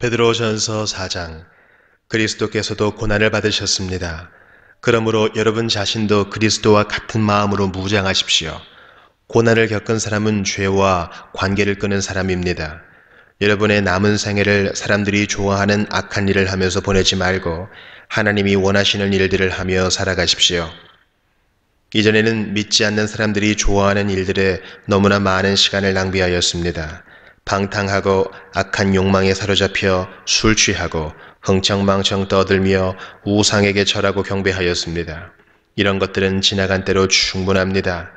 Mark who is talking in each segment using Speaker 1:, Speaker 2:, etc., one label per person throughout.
Speaker 1: 베드로전서 4장. 그리스도께서도 고난을 받으셨습니다. 그러므로 여러분 자신도 그리스도와 같은 마음으로 무장하십시오. 고난을 겪은 사람은 죄와 관계를 끄는 사람입니다. 여러분의 남은 생애를 사람들이 좋아하는 악한 일을 하면서 보내지 말고 하나님이 원하시는 일들을 하며 살아가십시오. 이전에는 믿지 않는 사람들이 좋아하는 일들에 너무나 많은 시간을 낭비하였습니다. 방탕하고 악한 욕망에 사로잡혀 술 취하고 흥청망청 떠들며 우상에게 절하고 경배하였습니다. 이런 것들은 지나간 때로 충분합니다.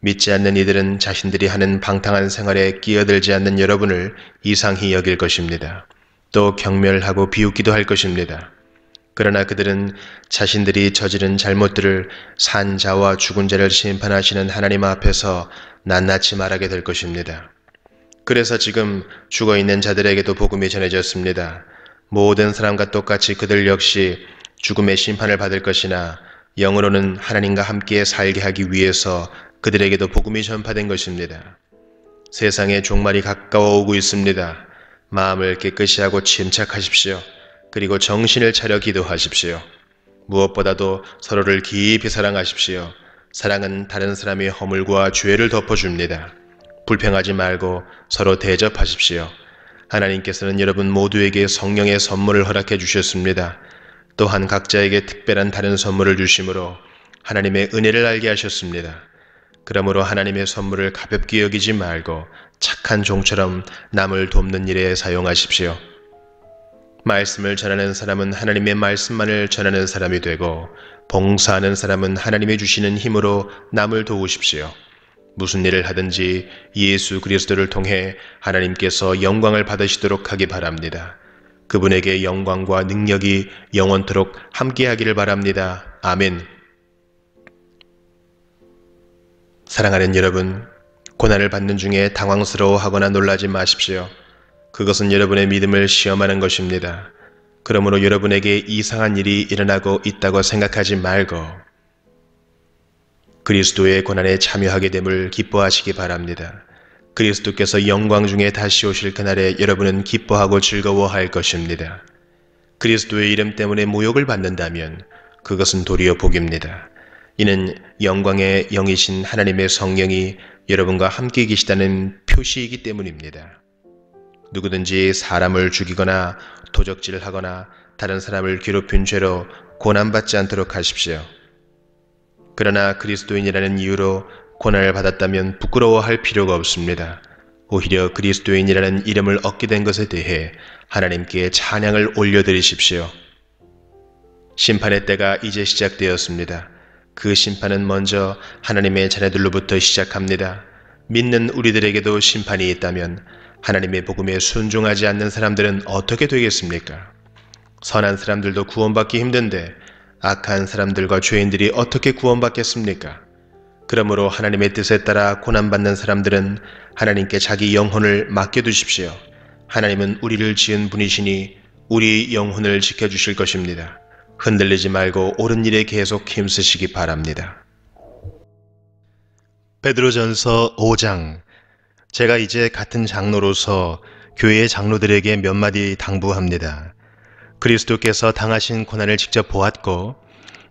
Speaker 1: 믿지 않는 이들은 자신들이 하는 방탕한 생활에 끼어들지 않는 여러분을 이상히 여길 것입니다. 또 경멸하고 비웃기도 할 것입니다. 그러나 그들은 자신들이 저지른 잘못들을 산 자와 죽은 자를 심판하시는 하나님 앞에서 낱낱이 말하게 될 것입니다. 그래서 지금 죽어있는 자들에게도 복음이 전해졌습니다. 모든 사람과 똑같이 그들 역시 죽음의 심판을 받을 것이나 영으로는 하나님과 함께 살게 하기 위해서 그들에게도 복음이 전파된 것입니다. 세상의 종말이 가까워 오고 있습니다. 마음을 깨끗이 하고 침착하십시오. 그리고 정신을 차려 기도하십시오. 무엇보다도 서로를 깊이 사랑하십시오. 사랑은 다른 사람의 허물과 죄를 덮어줍니다. 불평하지 말고 서로 대접하십시오. 하나님께서는 여러분 모두에게 성령의 선물을 허락해 주셨습니다. 또한 각자에게 특별한 다른 선물을 주심으로 하나님의 은혜를 알게 하셨습니다. 그러므로 하나님의 선물을 가볍게 여기지 말고 착한 종처럼 남을 돕는 일에 사용하십시오. 말씀을 전하는 사람은 하나님의 말씀만을 전하는 사람이 되고 봉사하는 사람은 하나님이 주시는 힘으로 남을 도우십시오. 무슨 일을 하든지 예수 그리스도를 통해 하나님께서 영광을 받으시도록 하기 바랍니다. 그분에게 영광과 능력이 영원토록 함께하기를 바랍니다. 아멘. 사랑하는 여러분, 고난을 받는 중에 당황스러워하거나 놀라지 마십시오. 그것은 여러분의 믿음을 시험하는 것입니다. 그러므로 여러분에게 이상한 일이 일어나고 있다고 생각하지 말고 그리스도의 고난에 참여하게 됨을 기뻐하시기 바랍니다. 그리스도께서 영광 중에 다시 오실 그날에 여러분은 기뻐하고 즐거워할 것입니다. 그리스도의 이름 때문에 모욕을 받는다면 그것은 도리어 복입니다. 이는 영광의 영이신 하나님의 성령이 여러분과 함께 계시다는 표시이기 때문입니다. 누구든지 사람을 죽이거나 도적질하거나 다른 사람을 괴롭힌 죄로 고난받지 않도록 하십시오. 그러나 그리스도인이라는 이유로 고난을 받았다면 부끄러워할 필요가 없습니다. 오히려 그리스도인이라는 이름을 얻게 된 것에 대해 하나님께 찬양을 올려드리십시오. 심판의 때가 이제 시작되었습니다. 그 심판은 먼저 하나님의 자녀들로부터 시작합니다. 믿는 우리들에게도 심판이 있다면 하나님의 복음에 순종하지 않는 사람들은 어떻게 되겠습니까? 선한 사람들도 구원받기 힘든데 악한 사람들과 죄인들이 어떻게 구원받겠습니까? 그러므로 하나님의 뜻에 따라 고난받는 사람들은 하나님께 자기 영혼을 맡겨두십시오. 하나님은 우리를 지은 분이시니 우리 영혼을 지켜주실 것입니다. 흔들리지 말고 옳은 일에 계속 힘쓰시기 바랍니다. 베드로전서 5장. 제가 이제 같은 장로로서 교회의 장로들에게 몇 마디 당부합니다. 그리스도께서 당하신 고난을 직접 보았고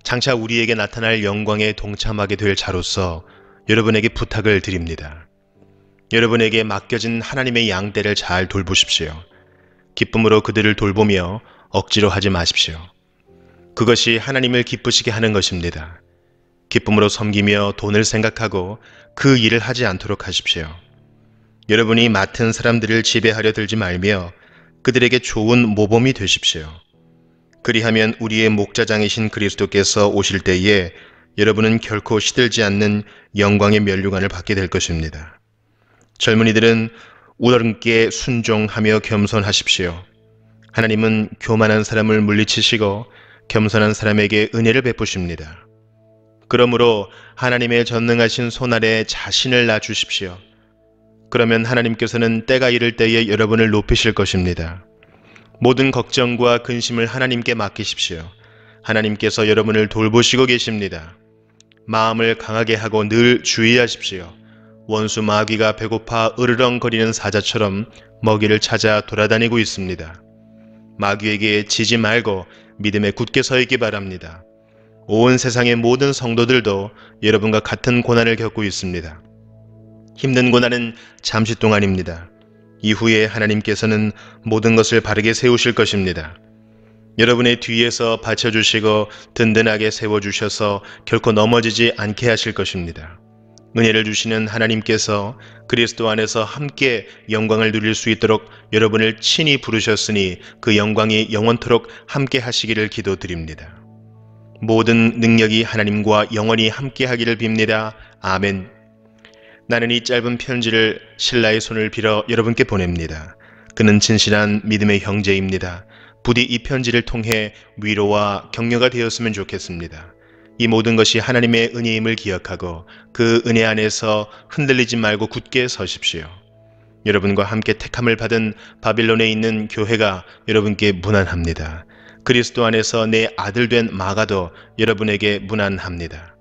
Speaker 1: 장차 우리에게 나타날 영광에 동참하게 될 자로서 여러분에게 부탁을 드립니다. 여러분에게 맡겨진 하나님의 양떼를 잘 돌보십시오. 기쁨으로 그들을 돌보며 억지로 하지 마십시오. 그것이 하나님을 기쁘시게 하는 것입니다. 기쁨으로 섬기며 돈을 생각하고 그 일을 하지 않도록 하십시오. 여러분이 맡은 사람들을 지배하려 들지 말며 그들에게 좋은 모범이 되십시오. 그리하면 우리의 목자장이신 그리스도께서 오실 때에 여러분은 결코 시들지 않는 영광의 면류관을 받게 될 것입니다. 젊은이들은 우러름께 순종하며 겸손하십시오. 하나님은 교만한 사람을 물리치시고 겸손한 사람에게 은혜를 베푸십니다. 그러므로 하나님의 전능하신 손 아래 자신을 놔주십시오. 그러면 하나님께서는 때가 이를 때에 여러분을 높이실 것입니다. 모든 걱정과 근심을 하나님께 맡기십시오. 하나님께서 여러분을 돌보시고 계십니다. 마음을 강하게 하고 늘 주의하십시오. 원수 마귀가 배고파 으르렁거리는 사자처럼 먹이를 찾아 돌아다니고 있습니다. 마귀에게 지지 말고 믿음에 굳게 서 있기 바랍니다. 온 세상의 모든 성도들도 여러분과 같은 고난을 겪고 있습니다. 힘든 고난은 잠시 동안입니다. 이후에 하나님께서는 모든 것을 바르게 세우실 것입니다. 여러분의 뒤에서 받쳐주시고 든든하게 세워주셔서 결코 넘어지지 않게 하실 것입니다. 은혜를 주시는 하나님께서 그리스도 안에서 함께 영광을 누릴 수 있도록 여러분을 친히 부르셨으니 그 영광이 영원토록 함께 하시기를 기도드립니다. 모든 능력이 하나님과 영원히 함께 하기를 빕니다. 아멘. 나는 이 짧은 편지를 신라의 손을 빌어 여러분께 보냅니다. 그는 진실한 믿음의 형제입니다. 부디 이 편지를 통해 위로와 격려가 되었으면 좋겠습니다. 이 모든 것이 하나님의 은혜임을 기억하고 그 은혜 안에서 흔들리지 말고 굳게 서십시오. 여러분과 함께 택함을 받은 바빌론에 있는 교회가 여러분께 문안합니다. 그리스도 안에서 내 아들 된 마가도 여러분에게 문안합니다.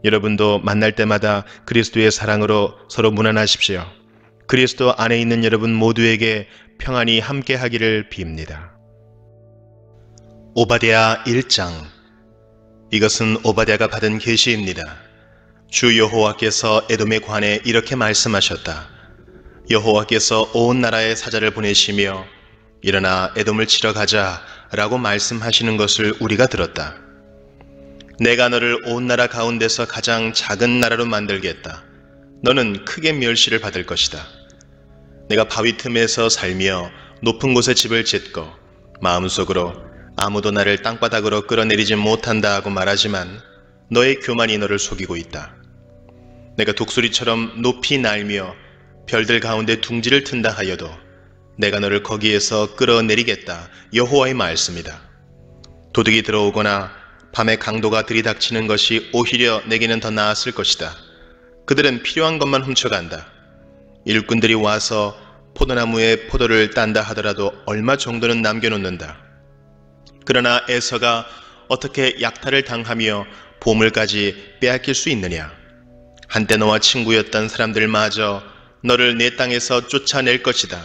Speaker 1: 여러분도 만날 때마다 그리스도의 사랑으로 서로 문안하십시오. 그리스도 안에 있는 여러분 모두에게 평안이 함께 하기를 빕니다. 오바댜 1장. 이것은 오바댜가 받은 계시입니다. 주 여호와께서 에돔에 관해 이렇게 말씀하셨다. 여호와께서 온 나라에 사자를 보내시며 일어나 에돔을 치러 가자 라고 말씀하시는 것을 우리가 들었다. 내가 너를 온 나라 가운데서 가장 작은 나라로 만들겠다. 너는 크게 멸시를 받을 것이다. 내가 바위 틈에서 살며 높은 곳에 집을 짓고 마음속으로 아무도 나를 땅바닥으로 끌어내리지 못한다 하고 말하지만 너의 교만이 너를 속이고 있다. 내가 독수리처럼 높이 날며 별들 가운데 둥지를 튼다 하여도 내가 너를 거기에서 끌어내리겠다. 여호와의 말씀이다. 도둑이 들어오거나 밤에 강도가 들이닥치는 것이 오히려 내게는 더 나았을 것이다. 그들은 필요한 것만 훔쳐간다. 일꾼들이 와서 포도나무에 포도를 딴다 하더라도 얼마 정도는 남겨놓는다. 그러나 에서가 어떻게 약탈을 당하며 보물까지 빼앗길 수 있느냐? 한때 너와 친구였던 사람들마저 너를 내 땅에서 쫓아낼 것이다.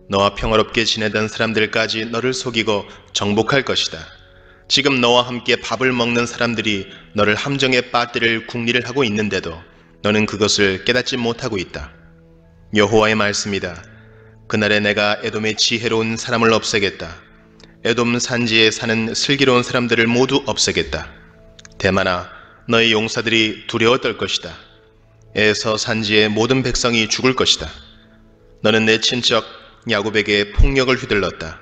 Speaker 1: 너와 평화롭게 지내던 사람들까지 너를 속이고 정복할 것이다. 지금 너와 함께 밥을 먹는 사람들이 너를 함정에 빠뜨릴 궁리를 하고 있는데도 너는 그것을 깨닫지 못하고 있다. 여호와의 말씀이다. 그날에 내가 에돔의 지혜로운 사람을 없애겠다. 에돔 산지에 사는 슬기로운 사람들을 모두 없애겠다. 대만아, 너의 용사들이 두려워 떨 것이다. 에서 산지의 모든 백성이 죽을 것이다. 너는 내 친척 야곱에게 폭력을 휘둘렀다.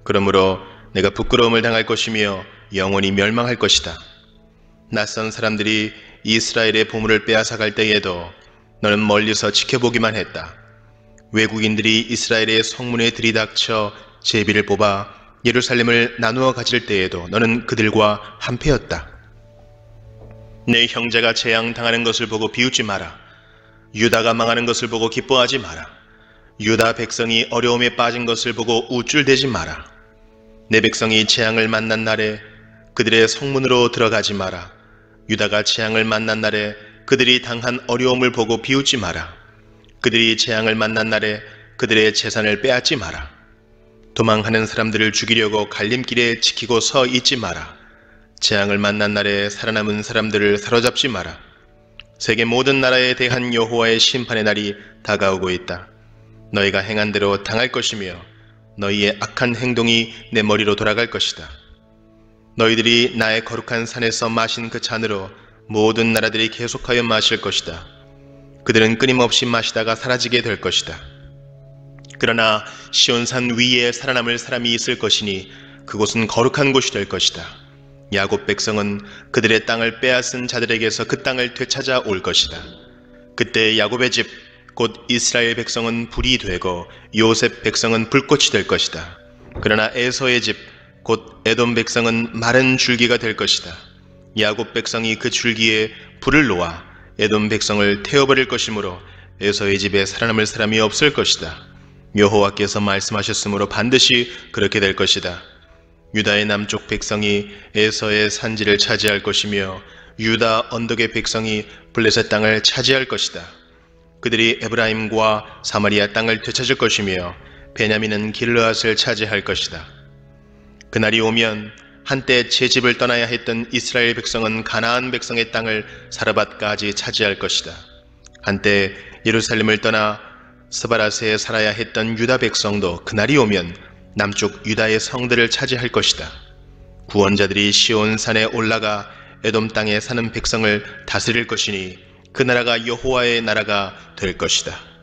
Speaker 1: 그러므로 내가 부끄러움을 당할 것이며 영원히 멸망할 것이다. 낯선 사람들이 이스라엘의 보물을 빼앗아 갈 때에도 너는 멀리서 지켜보기만 했다. 외국인들이 이스라엘의 성문에 들이닥쳐 제비를 뽑아 예루살렘을 나누어 가질 때에도 너는 그들과 한패였다. 내 형제가 재앙당하는 것을 보고 비웃지 마라. 유다가 망하는 것을 보고 기뻐하지 마라. 유다 백성이 어려움에 빠진 것을 보고 우쭐대지 마라. 내 백성이 재앙을 만난 날에 그들의 성문으로 들어가지 마라. 유다가 재앙을 만난 날에 그들이 당한 어려움을 보고 비웃지 마라. 그들이 재앙을 만난 날에 그들의 재산을 빼앗지 마라. 도망하는 사람들을 죽이려고 갈림길에 지키고 서 있지 마라. 재앙을 만난 날에 살아남은 사람들을 사로잡지 마라. 세계 모든 나라에 대한 여호와의 심판의 날이 다가오고 있다. 너희가 행한 대로 당할 것이며 너희의 악한 행동이 내 머리로 돌아갈 것이다. 너희들이 나의 거룩한 산에서 마신 그 잔으로 모든 나라들이 계속하여 마실 것이다. 그들은 끊임없이 마시다가 사라지게 될 것이다. 그러나 시온산 위에 살아남을 사람이 있을 것이니 그곳은 거룩한 곳이 될 것이다. 야곱 백성은 그들의 땅을 빼앗은 자들에게서 그 땅을 되찾아 올 것이다. 그때 야곱의 집 곧 이스라엘 백성은 불이 되고 요셉 백성은 불꽃이 될 것이다. 그러나 에서의 집 곧 에돔 백성은 마른 줄기가 될 것이다. 야곱 백성이 그 줄기에 불을 놓아 에돔 백성을 태워버릴 것이므로 에서의 집에 살아남을 사람이 없을 것이다. 여호와께서 말씀하셨으므로 반드시 그렇게 될 것이다. 유다의 남쪽 백성이 에서의 산지를 차지할 것이며 유다 언덕의 백성이 블레셋 땅을 차지할 것이다. 그들이 에브라임과 사마리아 땅을 되찾을 것이며 베냐민은 길르앗을 차지할 것이다. 그날이 오면 한때 제 집을 떠나야 했던 이스라엘 백성은 가나안 백성의 땅을 사르밧까지 차지할 것이다. 한때 예루살렘을 떠나 스바라스에 살아야 했던 유다 백성도 그날이 오면 남쪽 유다의 성들을 차지할 것이다. 구원자들이 시온산에 올라가 에돔 땅에 사는 백성을 다스릴 것이니 그 나라가 여호와의 나라가 될 것이다.